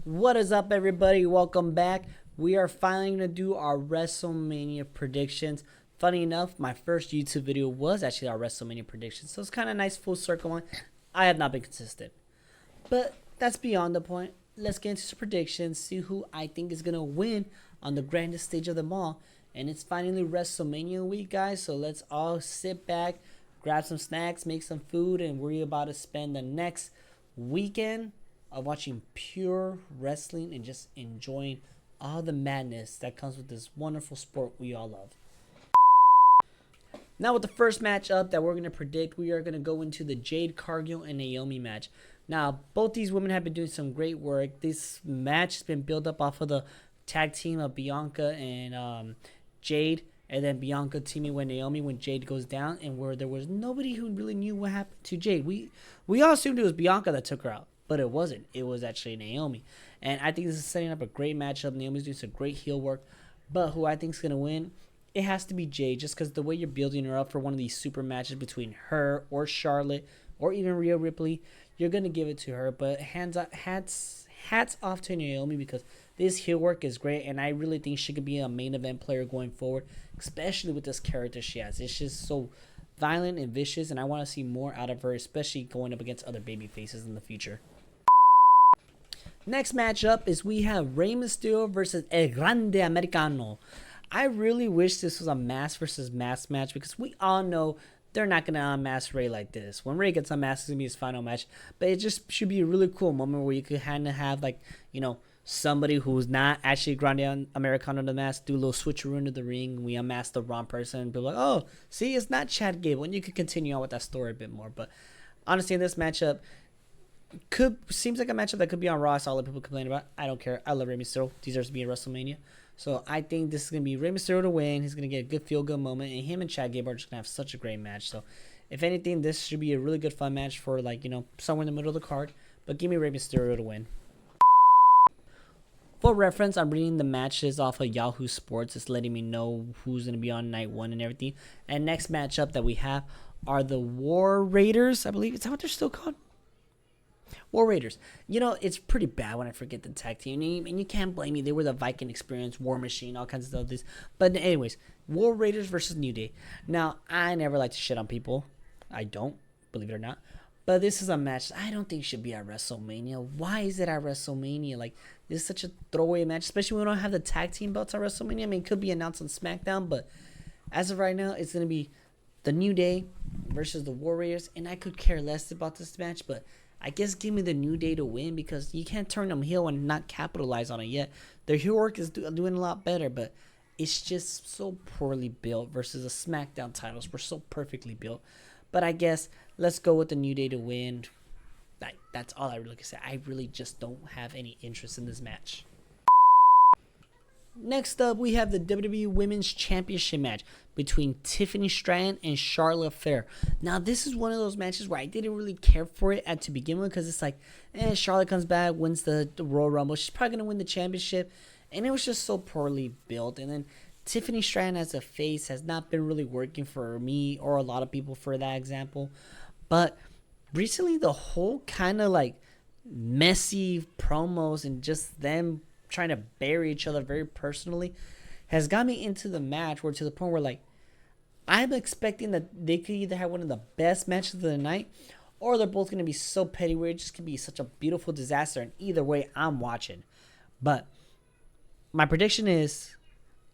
What is up, everybody? Welcome back. We are finally going to do our WrestleMania predictions. Funny enough, my first YouTube video was actually our WrestleMania predictions, so it's kind of nice full circle one. I have not been consistent, but that's beyond the point. Let's get into some predictions, see who I think is going to win on the grandest stage of them all. And it's finally WrestleMania week, guys, so let's all sit back, grab some snacks, make some food, and we're about to spend the next weekend of watching pure wrestling and just enjoying all the madness that comes with this wonderful sport we all love. Now with the first matchup that we're going to predict, we are going to go into the Jade Cargill and Naomi match. Now, both these women have been doing some great work. This match has been built up off of the tag team of Bianca and Jade, and then Bianca teaming with Naomi when Jade goes down, and where there was nobody who really knew what happened to Jade. We all assumed it was Bianca that took her out, but it wasn't. It was actually Naomi. And I think this is setting up a great matchup. Naomi's doing some great heel work. But who I think is going to win, it has to be Jade, just because the way you're building her up for one of these super matches between her or Charlotte or even Rhea Ripley, you're going to give it to her. But hats off to Naomi, because this heel work is great. And I really think she could be a main event player going forward, especially with this character she has. It's just so violent and vicious, and I want to see more out of her, especially going up against other baby faces in the future. Next matchup is we have Rey Mysterio versus El Grande Americano. I really wish this was a mask versus mask match, because we all know they're not going to unmask Rey like this. When Rey gets unmasked, it's going to be his final match. But it just should be a really cool moment where you could kind of have, like, you know, somebody who's not actually Grande Americano in the mask do a little switcheroo into the ring. We unmask the wrong person and be like, oh, see, it's not Chad Gable. And you could continue on with that story a bit more. But honestly, in this matchup, seems like a matchup that could be on Raw. I saw a lot of people complain about. I don't care. I love Rey Mysterio. Deserves to be in WrestleMania. So I think this is gonna be Rey Mysterio to win. He's gonna get a good feel good moment, and him and Chad Gable are just gonna have such a great match. So if anything, this should be a really good fun match for, like, you know, somewhere in the middle of the card. But give me Rey Mysterio to win. For reference, I'm reading the matches off of Yahoo Sports. It's letting me know who's gonna be on night one and everything. And next matchup that we have are the War Raiders. I believe, is that what they're still called? War Raiders. You know, it's pretty bad when I forget the tag team name, and you can't blame me. They were the Viking Experience, War Machine, all kinds of stuff. But anyways, War Raiders versus New Day. Now, I never like to shit on people. I don't, believe it or not. But this is a match I don't think should be at WrestleMania. Why is it at WrestleMania? Like, this is such a throwaway match, especially when we don't have the tag team belts at WrestleMania. I mean, it could be announced on SmackDown, but as of right now, it's going to be the New Day versus the War Raiders, and I could care less about this match, but I guess give me the New Day to win, because you can't turn them heel and not capitalize on it yet. Their heel work is doing a lot better, but it's just so poorly built versus the SmackDown titles were so perfectly built. But I guess let's go with the New Day to win. That's all I really can say. I really just don't have any interest in this match. Next up, we have the WWE Women's Championship match between Tiffany Stratton and Charlotte Flair. Now, this is one of those matches where I didn't really care for it to begin with, because it's like, Charlotte comes back, wins the Royal Rumble. She's probably going to win the championship. And it was just so poorly built. And then Tiffany Stratton as a face has not been really working for me or a lot of people, for that example. But recently, the whole kind of like messy promos and just them trying to bury each other very personally has got me into the match, where to the point where, like, I'm expecting that they could either have one of the best matches of the night, or they're both going to be so petty where it just could be such a beautiful disaster. And either way, I'm watching. But my prediction is,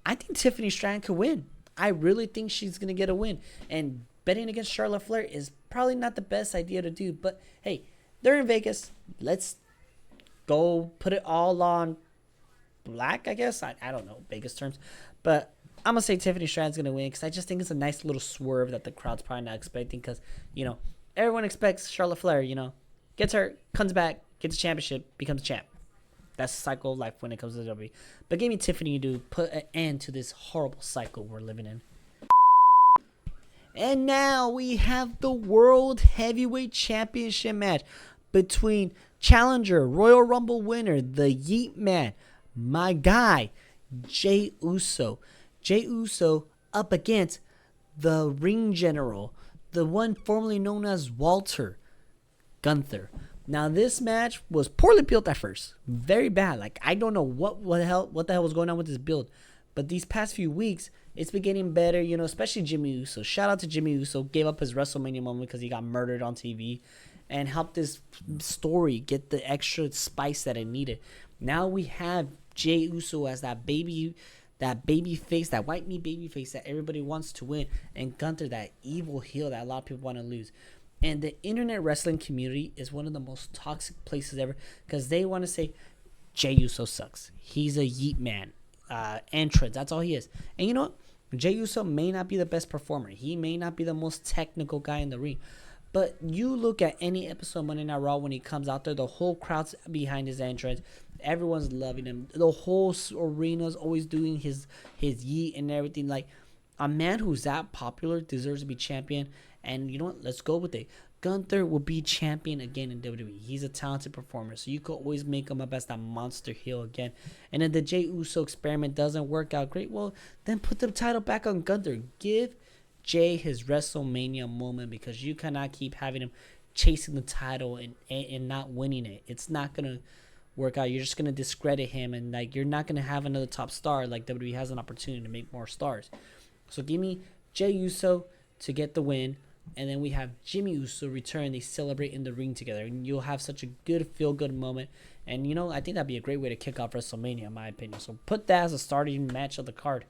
I think Tiffany Stratton could win. I really think she's going to get a win. And betting against Charlotte Flair is probably not the best idea to do. But hey, they're in Vegas. Let's go put it all on black, I guess. I don't know Vegas terms, but I'm gonna say Tiffany Stratton's gonna win, because I just think it's a nice little swerve that the crowd's probably not expecting, because, you know, everyone expects Charlotte Flair, you know, gets hurt, comes back, gets a championship, becomes a champ. That's the cycle of life when it comes to WWE. But give me Tiffany to put an end to this horrible cycle we're living in. And now we have the World Heavyweight Championship match between challenger, Royal Rumble winner, the Yeet Man, my guy, Jey Uso. Jey Uso up against the Ring General, the one formerly known as Walter Gunther. Now this match was poorly built at first, very bad. Like I don't know what the hell was going on with this build, but these past few weeks it's been getting better. You know, especially Jimmy Uso. Shout out to Jimmy Uso, gave up his WrestleMania moment because he got murdered on TV, and helped this story get the extra spice that it needed. Now we have Jey Uso as that baby face, that white meat baby face that everybody wants to win, and Gunther, that evil heel that a lot of people want to lose. And the internet wrestling community is one of the most toxic places ever because they want to say Jey Uso sucks. He's a yeet man, entrance. That's all he is. And you know what? Jey Uso may not be the best performer. He may not be the most technical guy in the ring. But you look at any episode of Monday Night Raw when he comes out there, the whole crowd's behind his entrance. Everyone's loving him. The whole arena's always doing his yeet and everything. Like, a man who's that popular deserves to be champion. And you know what? Let's go with it. Gunther will be champion again in WWE. He's a talented performer, so you could always make him up as that monster heel again. And if the Jey Uso experiment doesn't work out great, well, then put the title back on Gunther. Give Jey his WrestleMania moment, because you cannot keep having him chasing the title and not winning it. It's not going to work out. You're just going to discredit him, and like you're not going to have another top star. Like WWE has an opportunity to make more stars. So give me Jey Uso to get the win. And then we have Jimmy Uso return. They celebrate in the ring together. And you'll have such a good feel-good moment. And, you know, I think that'd be a great way to kick off WrestleMania, in my opinion. So put that as a starting match of the card.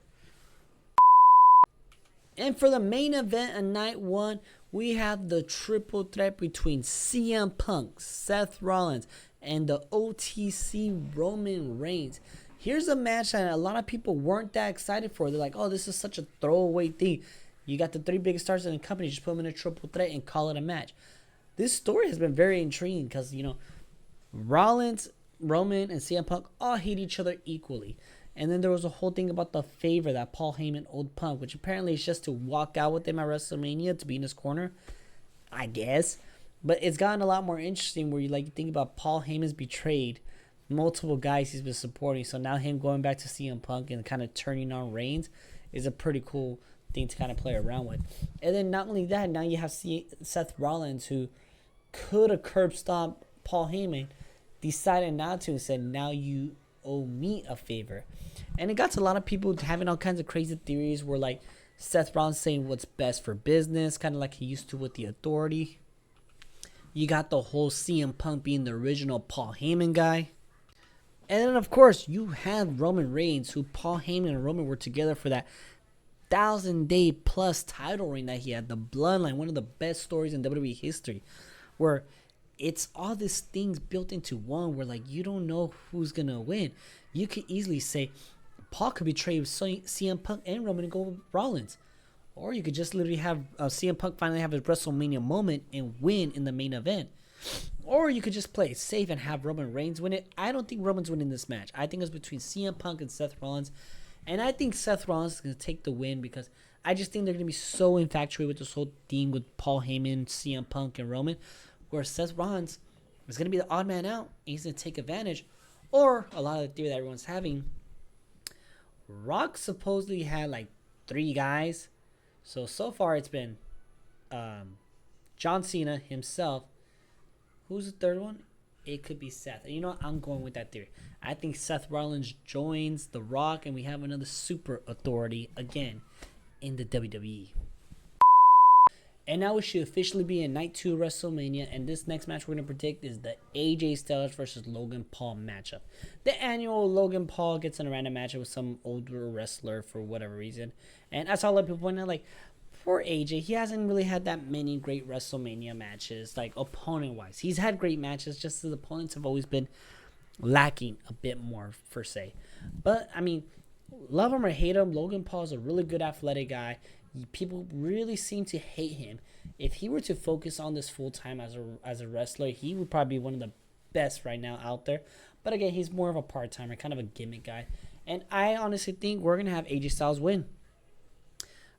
And for the main event of night one, we have the triple threat between CM Punk, Seth Rollins, and the OTC Roman Reigns. Here's a match that a lot of people weren't that excited for. They're like, oh, this is such a throwaway thing. You got the three biggest stars in the company, just put them in a triple threat and call it a match. This story has been very intriguing because, you know, Rollins, Roman, and CM Punk all hate each other equally. And then there was a whole thing about the favor that Paul Heyman owed Punk, which apparently is just to walk out with him at WrestleMania, to be in his corner, I guess. But it's gotten a lot more interesting where you think about Paul Heyman's betrayed multiple guys he's been supporting. So now him going back to CM Punk and kind of turning on Reigns is a pretty cool thing to kind of play around with. And then not only that, now you have Seth Rollins, who could have curb stomped Paul Heyman, decided not to and said, now you owe me a favor. And it got to a lot of people having all kinds of crazy theories where like Seth Rollins saying what's best for business, kind of like he used to with the Authority. You got the whole CM Punk being the original Paul Heyman guy. And then of course you have Roman Reigns, who Paul Heyman and Roman were together for that 1,000-day plus title reign that he had, the Bloodline, one of the best stories in WWE history, where it's all these things built into one, where like you don't know who's gonna win. You could easily say Paul could betray CM Punk and Roman and go with Rollins, or you could just literally have CM Punk finally have his WrestleMania moment and win in the main event, or you could just play it safe and have Roman Reigns win it. I don't think Roman's winning this match. I think it's between CM Punk and Seth Rollins. And I think Seth Rollins is going to take the win because I just think they're going to be so infatuated with this whole thing with Paul Heyman, CM Punk, and Roman, where Seth Rollins is going to be the odd man out. And he's going to take advantage. Or a lot of the theory that everyone's having, Rock supposedly had like 3 guys. So far it's been John Cena himself. Who's the third one? It could be Seth. And you know what? I'm going with that theory. I think Seth Rollins joins The Rock, and we have another super authority again in the WWE. And now we should officially be in Night 2 WrestleMania, and this next match we're going to predict is the AJ Styles versus Logan Paul matchup. The annual Logan Paul gets in a random matchup with some older wrestler for whatever reason. And I saw a lot of people point out, like, poor AJ, he hasn't really had that many great WrestleMania matches, like opponent-wise. He's had great matches, just his opponents have always been lacking a bit more, per se. But, I mean, love him or hate him, Logan Paul is a really good athletic guy. People really seem to hate him. If he were to focus on this full-time as a wrestler, he would probably be one of the best right now out there. But again, he's more of a part-timer, kind of a gimmick guy. And I honestly think we're going to have AJ Styles win.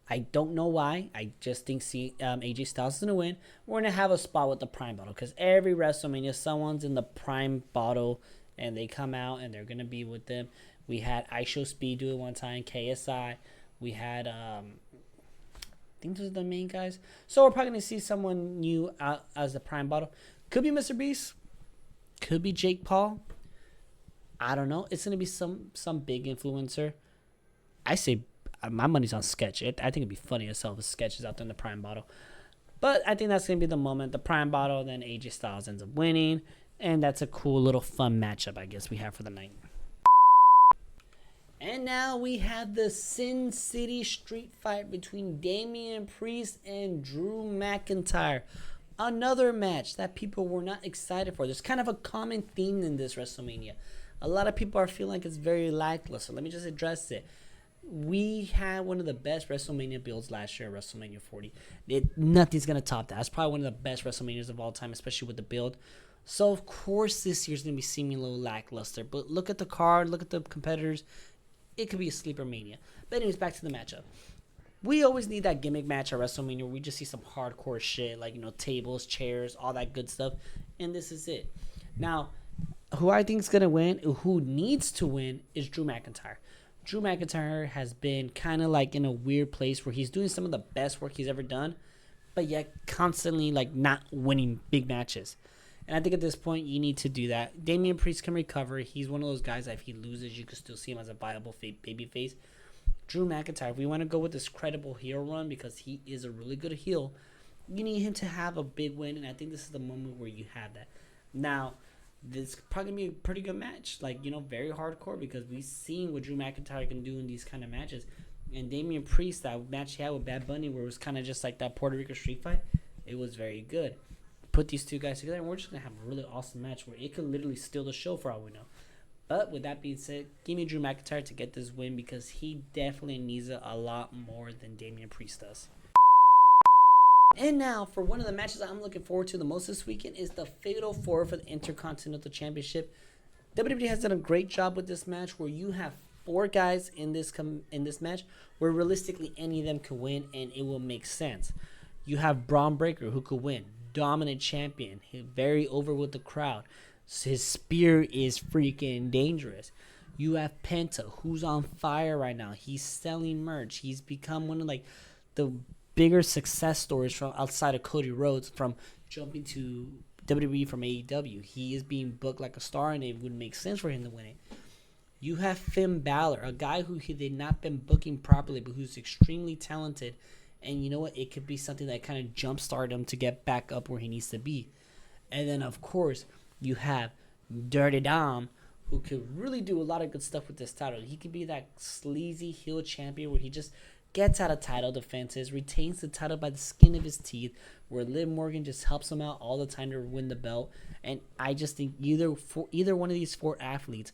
I don't know why. I just think AJ Styles is going to win. We're going to have a spot with the Prime Bottle, because every WrestleMania, someone's in the Prime Bottle, and they come out, and they're going to be with them. We had I Show Speed do it one time, KSI. We had, I think those are the main guys. So we're probably going to see someone new out as the Prime Bottle. Could be Mr. Beast. Could be Jake Paul. I don't know. It's gonna be some big influencer. I say my money's on Sketch. I think it'd be funny as hell if Sketch is out there in the Prime bottle. But I think that's gonna be the moment. The Prime bottle, then AJ Styles ends up winning, and that's a cool little fun matchup I guess we have for the night. And now we have the Sin City Street Fight between Damian Priest and Drew McIntyre. Another match that people were not excited for. There's kind of a common theme in this WrestleMania. A lot of people are feeling like it's very lackluster. Let me just address it. We had one of the best WrestleMania builds last year, WrestleMania 40. Nothing's going to top that. That's probably one of the best WrestleManias of all time, especially with the build. So, of course, this year's going to be seeming a little lackluster. But look at the card, look at the competitors. It could be a sleeper mania. But anyways, back to the matchup. We always need that gimmick match at WrestleMania where we just see some hardcore shit, like, tables, chairs, all that good stuff. And this is it. Now, who I think is going to win, who needs to win, is Drew McIntyre. Drew McIntyre has been kind of like in a weird place where he's doing some of the best work he's ever done, but yet constantly like not winning big matches. And I think at this point, you need to do that. Damian Priest can recover. He's one of those guys that if he loses, you can still see him as a viable babyface. Drew McIntyre, if we want to go with this credible heel run because he is a really good heel, you need him to have a big win, and I think this is the moment where you have that. Now, this is probably going to be a pretty good match. Like, very hardcore because we've seen what Drew McIntyre can do in these kind of matches. And Damian Priest, that match he had with Bad Bunny where it was kind of just like that Puerto Rico street fight, it was very good. Put these two guys together, and we're just going to have a really awesome match where it could literally steal the show for all we know. But with that being said, give me Drew McIntyre to get this win because he definitely needs it a lot more than Damian Priest does. And now, for one of the matches I'm looking forward to the most this weekend is the Fatal 4 for the Intercontinental Championship. WWE has done a great job with this match where you have 4 guys in this match where realistically any of them can win and it will make sense. You have Braun Breaker who could win. Dominant champion. He's very over with the crowd. His spear is freaking dangerous. You have Penta who's on fire right now. He's selling merch. He's become one of the bigger success stories from outside of Cody Rhodes from jumping to WWE from AEW. He is being booked like a star and it would make sense for him to win it. You have Finn Balor, a guy who they've not been booking properly but who's extremely talented. And you know what? It could be something that kind of jumpstart him to get back up where he needs to be. And then, of course, you have Dirty Dom, who could really do a lot of good stuff with this title. He could be that sleazy heel champion where he just gets out of title defenses, retains the title by the skin of his teeth, where Liv Morgan just helps him out all the time to win the belt. And I just think either one of these 4 athletes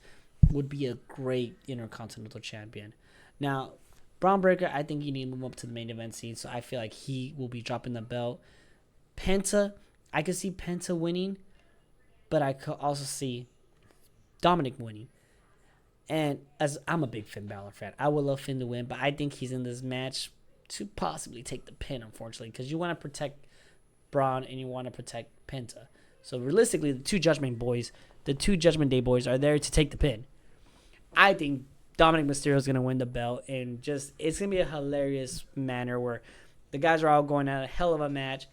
would be a great Intercontinental Champion. Now, Braun Breaker, I think you need to move up to the main event scene, so I feel like he will be dropping the belt. Penta, I could see Penta winning, but I could also see Dominic winning. And as I'm a big Finn Balor fan, I would love Finn to win, but I think he's in this match to possibly take the pin, unfortunately, because you want to protect Braun and you want to protect Penta. So realistically, the two Judgment Day boys are there to take the pin. I think Dominic Mysterio is going to win the belt, and just it's going to be a hilarious manner where the guys are all going at a hell of a match.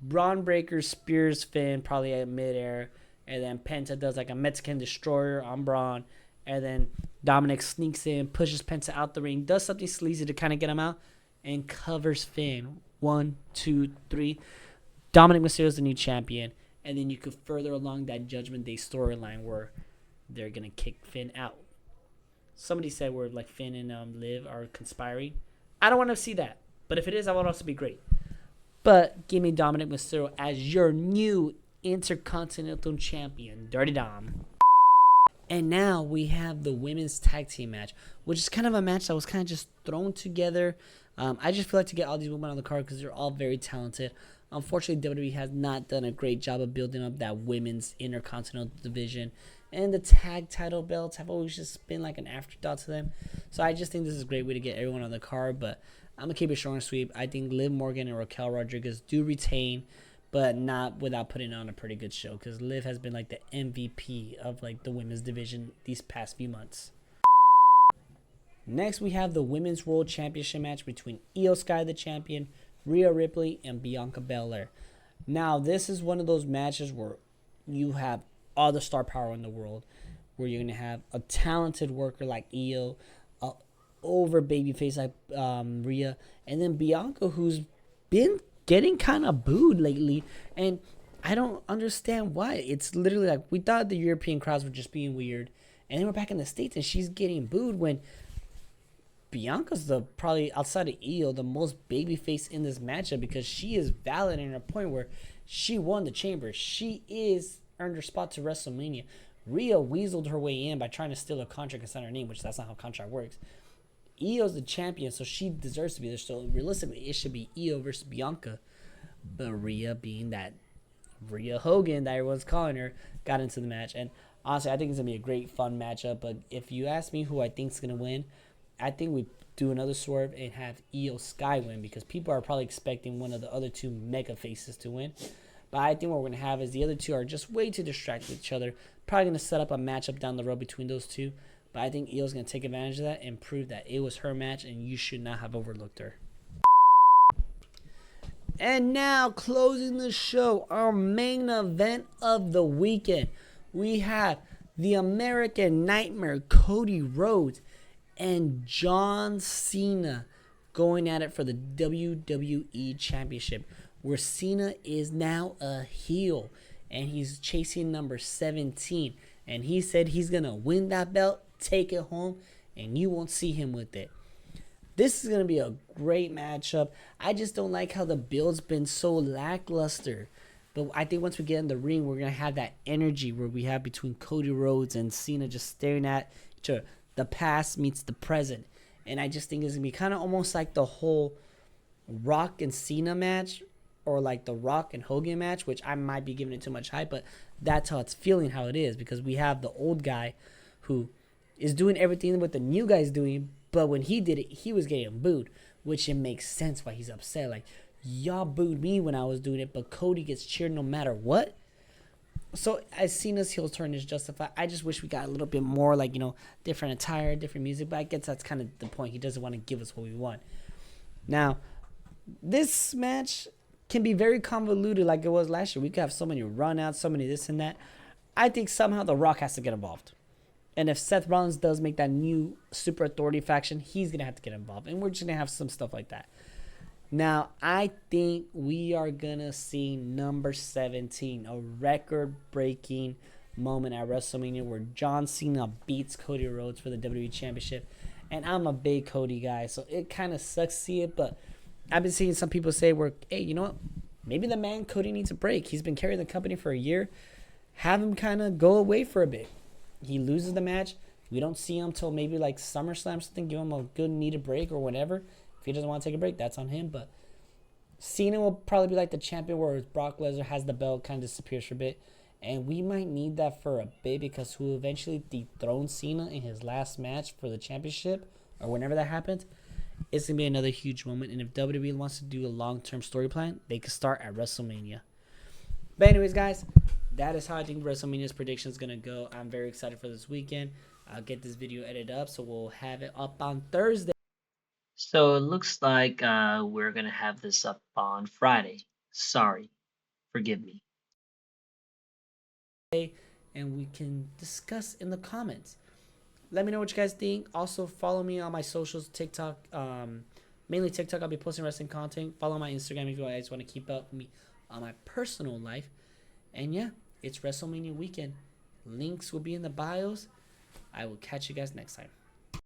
Braun Breaker spears Finn probably at midair, and then Penta does like a Mexican destroyer on Braun, and then Dominic sneaks in, pushes Penta out the ring, does something sleazy to kind of get him out, and covers Finn. 1, 2, 3. Dominic Mysterio is the new champion, and then you could further along that Judgment Day storyline where they're going to kick Finn out. Somebody said where like Finn and Liv are conspiring. I don't want to see that. But if it is, that would also be great. But give me Dominic Mysterio as your new Intercontinental Champion, Dirty Dom. And now we have the women's tag team match, which is kind of a match that was kind of just thrown together. I just feel like to get all these women on the card because they're all very talented. Unfortunately, WWE has not done a great job of building up that women's Intercontinental division. And the tag title belts have always just been like an afterthought to them. So I just think this is a great way to get everyone on the card. But I'm going to keep it short and sweet. I think Liv Morgan and Raquel Rodriguez do retain, but not without putting on a pretty good show. Because Liv has been like the MVP of like the women's division these past few months. Next, we have the Women's World Championship match between Io Sky, the champion, Rhea Ripley, and Bianca Belair. Now, this is one of those matches where you have all the star power in the world, where you're gonna have a talented worker like Io, a over babyface like Rhea, and then Bianca, who's been getting kind of booed lately, and I don't understand why. It's literally like we thought the European crowds were just being weird, and then we're back in the States and she's getting booed when Bianca's the probably outside of Io the most babyface in this matchup because she is validating a point where she won the chamber. She is earned her spot to WrestleMania. Rhea weaseled her way in by trying to steal a contract and sign her name, which that's not how contract works. Io's the champion, so she deserves to be there. So realistically, it should be Io versus Bianca. But Rhea, being that Rhea Hogan that everyone's calling her, got into the match. And honestly, I think it's going to be a great, fun matchup. But if you ask me who I think is going to win, I think we do another swerve and have Io Sky win because people are probably expecting one of the other two mega faces to win. But I think what we're going to have is the other two are just way too distracted with each other. Probably going to set up a matchup down the road between those two. But I think Io's going to take advantage of that and prove that it was her match and you should not have overlooked her. And now, closing the show, our main event of the weekend. We have the American Nightmare, Cody Rhodes, and John Cena going at it for the WWE Championship, where Cena is now a heel, and he's chasing number 17. And he said he's going to win that belt, take it home, and you won't see him with it. This is going to be a great matchup. I just don't like how the build's been so lackluster. But I think once we get in the ring, we're going to have that energy where we have between Cody Rhodes and Cena just staring at each other. The past meets the present. And I just think it's going to be kind of almost like the whole Rock and Cena match, or like the Rock and Hogan match, which I might be giving it too much hype, but that's how it's feeling, how it is, because we have the old guy who is doing everything what the new guy's doing, but when he did it, he was getting booed, which it makes sense why he's upset. Like, y'all booed me when I was doing it, but Cody gets cheered no matter what. So as Cena's heel turn is justified. I just wish we got a little bit more, like, different attire, different music, but I guess that's kind of the point. He doesn't want to give us what we want. Now, this match can be very convoluted like it was last year. We could have so many run-outs, so many this and that. I think somehow The Rock has to get involved. And if Seth Rollins does make that new Super Authority faction, he's going to have to get involved. And we're just going to have some stuff like that. Now, I think we are going to see number 17, a record-breaking moment at WrestleMania where John Cena beats Cody Rhodes for the WWE Championship. And I'm a big Cody guy, so it kind of sucks to see it. But I've been seeing some people say, hey, you know what? Maybe the man Cody needs a break. He's been carrying the company for a year. Have him kind of go away for a bit. He loses the match. We don't see him till maybe like SummerSlam or something. Give him a good needed break or whatever. If he doesn't want to take a break, that's on him. But Cena will probably be like the champion where Brock Lesnar has the belt, kind of disappears for a bit. And we might need that for a bit because who eventually dethrones Cena in his last match for the championship or whenever that happens, it's going to be another huge moment. And if WWE wants to do a long-term story plan, they could start at WrestleMania. But anyways, guys, that is how I think WrestleMania's prediction is going to go. I'm very excited for this weekend. I'll get this video edited up, so we'll have it up on Thursday. So it looks like we're gonna have this up on Friday. Sorry, forgive me. And we can discuss in the comments. Let me know what you guys think. Also, follow me on my socials, TikTok, mainly TikTok. I'll be posting wrestling content. Follow my Instagram if you guys want to keep up with me on my personal life. And yeah, it's WrestleMania weekend. Links will be in the bios. I will catch you guys next time.